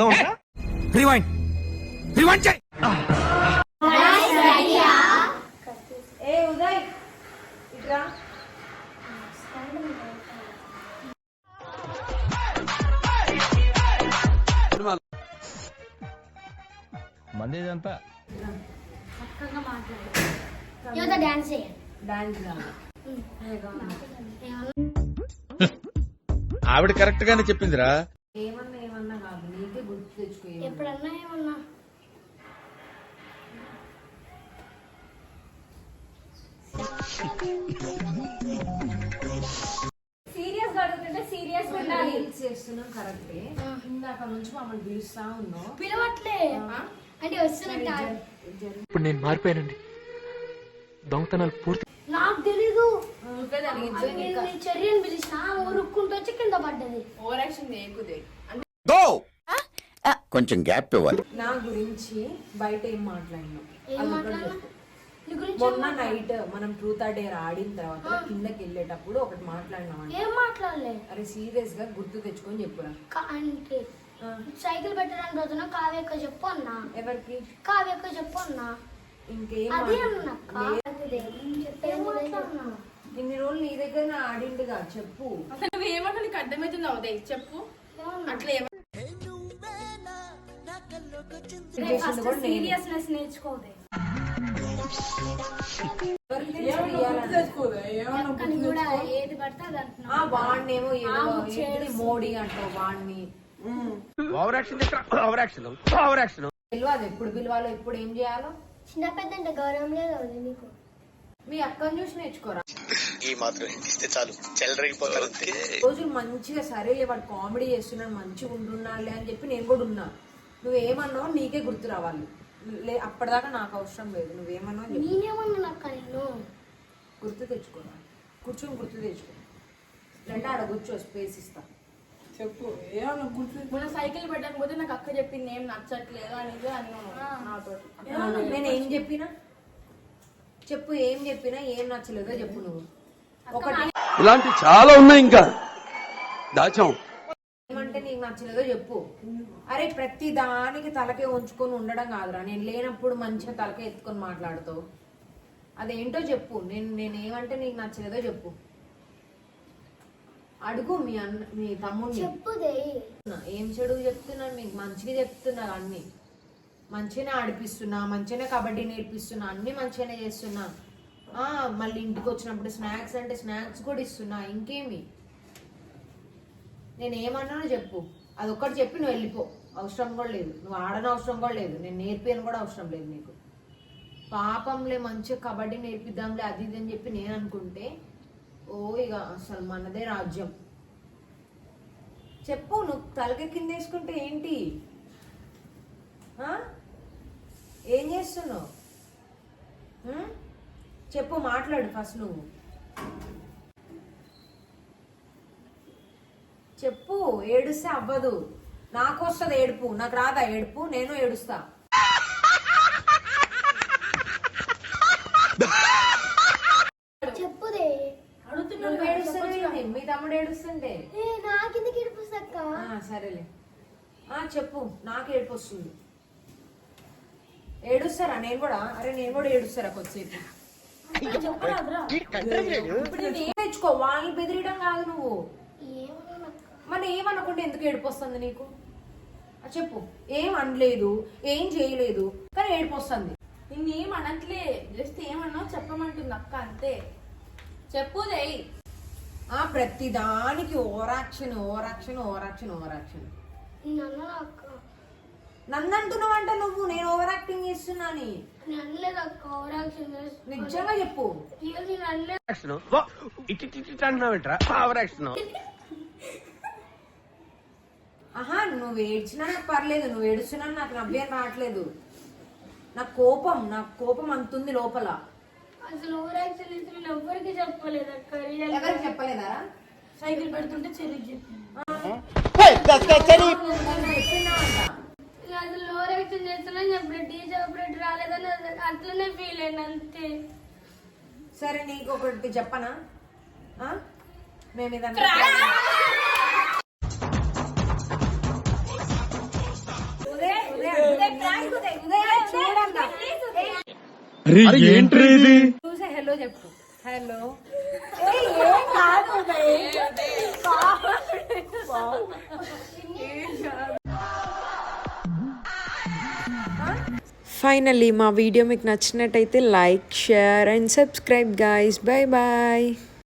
అర్థం అవుతా? Rewind rewind చేయి. ఏ ఉదయ్ ఇట్రా. మందేదంతా చక్కగా మాట్లాడు. డాన్స్ చేయండి. డాన్స్ ఆవిడ కరెక్ట్ గానే చెప్పిందిరా. ఏమన్నా ఏమన్నా కాదు, నీకే గుర్తు తెచ్చుకో. ఎప్పుడన్నా ఏమన్నా సీరియస్ గా అడుగుతుంటే సీరియస్ గా ఉండాలి. చేస్తున్నాం కరెక్టే. ఇందాక నుంచి మమ్మల్ని పిలుస్తా ఉన్నావు. పిలవట్లే అంటే వస్తున్నట్టు. ఇప్పుడు నేను మారిపోయానండి. దొంగతనాలు పూర్తి నాకు తెలీదు. నేను చర్యను పిలిచిన ఉరుక్కుంటూ వచ్చి కింద పడ్డది. కొంచెం గ్యాప్ ఇవ్వాలి. నా గురించి బయట ఏం మాట్లాడినావు? ఏం మాట్లాడినా? నీ గురించి మొన్న నైట్ మనం ట్రూత్ ఆర్ డేర్ ఆడిన తర్వాత కిందకి వెళ్ళేటప్పుడు ఒకటి మాట్లాడినావు. ఏం మాట్లాడలే. అరే సీరియస్ గా గుర్తు తెచ్చుకొని చెప్పురా. అంటే సైకిల్ పెట్టడానికి రోజున కావ్యక్క చెప్పు అన్నా. ఎవరికి? కావ్యక్క చెప్పు అన్నా. ఇంకేం అదే మాట్లాడ- అన్నా. ఇన్ని రోజులు నీ దగ్గర ఆడిండుగా చెప్పు. నువ్వేమంటా నీకు అర్థమవుతుందా ఉదయ్? చెప్పు. అట్లా సీరియస్నెస్ నేర్చుకోదే. కూడా ఏది పడితే అది అంటున్నా. వాడినేమో మోడీ అంటావు వాడిని. ఓవర్ యాక్షన్ తెలియదు ఎప్పుడు పిలవాలో ఎప్పుడు ఏం చేయాలో. చిన్న పెద్ద అంటే గౌరవం లేదు నీకు. మీ అక్కని చూసి నేర్చుకోరా. ఈ మాత్రం ఇస్తే చాలు చెల్లరగిపోతారు. రోజులు మంచిగా సరేలే వాడు కామెడీ చేస్తున్నాడు మంచిగా ఉంటున్నాడులే అని చెప్పి నేను కూడా ఉన్నా. నువ్వేమన్నావు నీకే గుర్తు రావాలి. అప్పటిదాకా నాకు అవసరం లేదు. నువ్వేమన్నావు నేనేమన్నా అక్క నిన్ను గుర్తు తెచ్చుకోరా. కూర్చొని గుర్తు తెచ్చుకో. రెండు ఆడ కూర్చో స్పేస్ ఇస్తా. చెప్పు ఏమన్నా గుర్తు. మన సైకిల్ పెట్టకపోతే నాకు అక్క చెప్పింది ఏం నచ్చట్లేదు అనేది నాతో. నేను ఏం చెప్పినా చెప్పు. ఏం చెప్పినా ఏం నచ్చలేదో చెప్పు. నువ్వు ఒకటి ఇలాంటి చాలా ఉన్నాయి ఇంకా దాచాం. ఏమంటే నీకు నచ్చలేదో చెప్పు. అరే ప్రతి దానికి తలకే ఉంచుకొని ఉండడం కాదురా. నేను లేనప్పుడు మంచిగా తలకే ఎత్తుకొని మాట్లాడుతావు. అదేంటో చెప్పు. నేనేమంటే నీకు నచ్చలేదో చెప్పు. అడుగు మీ తమ్ముడిని. చెప్పుదే. ఏం చెడు చెప్తున్నాను? మీకు మంచిగా చెప్తున్నా. అన్ని మంచిగానే ఆడిపిస్తున్నా, మంచిగానే కబడ్డీ నేర్పిస్తున్నా, అన్ని మంచిగానే చేస్తున్నా. మళ్ళీ ఇంటికి వచ్చినప్పుడు స్నాక్స్ అంటే స్నాక్స్ కూడా ఇస్తున్నా. ఇంకేమి నేను ఏమన్నానో చెప్పు. అదొక్కటి చెప్పి నువ్వు వెళ్ళిపో. అవసరం కూడా లేదు. నువ్వు ఆడని అవసరం కూడా లేదు. నేను నేర్పియను కూడా అవసరం లేదు నీకు. పాపంలే మంచిగా కబడ్డీ నేర్పిద్దాంలే అది ఇది అని చెప్పి నేను అనుకుంటే ఇక అసలు మనదే రాజ్యం. చెప్పు. నువ్వు తలకి కింద వేసుకుంటే ఏంటి? ఏం చేస్తున్నావు? చెప్పు. మాట్లాడు ఫస్ట్. నువ్వు చెప్పు. ఏడుస్తే అవ్వదు. నాకు వస్తుంది ఏడుపు. నాకు రాదా ఏడుపు? నేను ఏడుస్తా. చెప్పుదే. నువ్వు ఏడుస్తానే. మీ తమ్ముడు ఏడుస్తుంటే నాకెందుకు ఏడిపిస్తాక్క? సరేలే. చెప్పు. నాకు ఏడుపు వస్తుంది. ఏడుస్తారా? నేను కూడా. అరే నేను కూడా ఏడుస్తారా కొద్దిసేపు? తెచ్చుకో. వాళ్ళని బెదిరియడం కాదు నువ్వు. మరి ఏమనుకుంటే ఎందుకు ఏడుపు వస్తుంది నీకు? చెప్పు. ఏం అనలేదు, ఏం చేయలేదు, కానీ ఏడుపు వస్తుంది. నేనేం అనట్లే. జస్ట్ ఏమన్నా చెప్పమంటుంది అక్క అంతే. చెప్పుదే. ప్రతి దానికి ఓవరాక్షన్ ఓవరాక్షన్ ఓవరాక్షన్ ఓవరాక్షన్. నన్ను అంటున్నావంట నువ్వు. నేను ఓవర్ యాక్టింగ్ చేస్తున్నాని. నిజంగా చెప్పు. నువ్వు ఏడ్చినా నాకు పర్లేదు. నువ్వు ఏడుస్తున్నా నాకు నవ్వేం రావట్లేదు. నాకు కోపం అంతుంది లోపల. అసలు ఎవరికి చెప్పలేదు అక్క. ఎవరికి చెప్పలేదా? సైకిల్ పెడుతుంటే చెల్లి చెప్పి అసలు ఓవర్ యాక్షన్ చేస్తున్నా. టీచర్ రాలేదని అట్లనే ఫీల్ అయినా అంతే. సరే నీకు ఒకటి చెప్పనా? మేము చూసే హలో చెప్పు. హలో ఫైనల్లీ మా వీడియో మీకు నచ్చినట్టయితే like share and subscribe guys. Bye bye.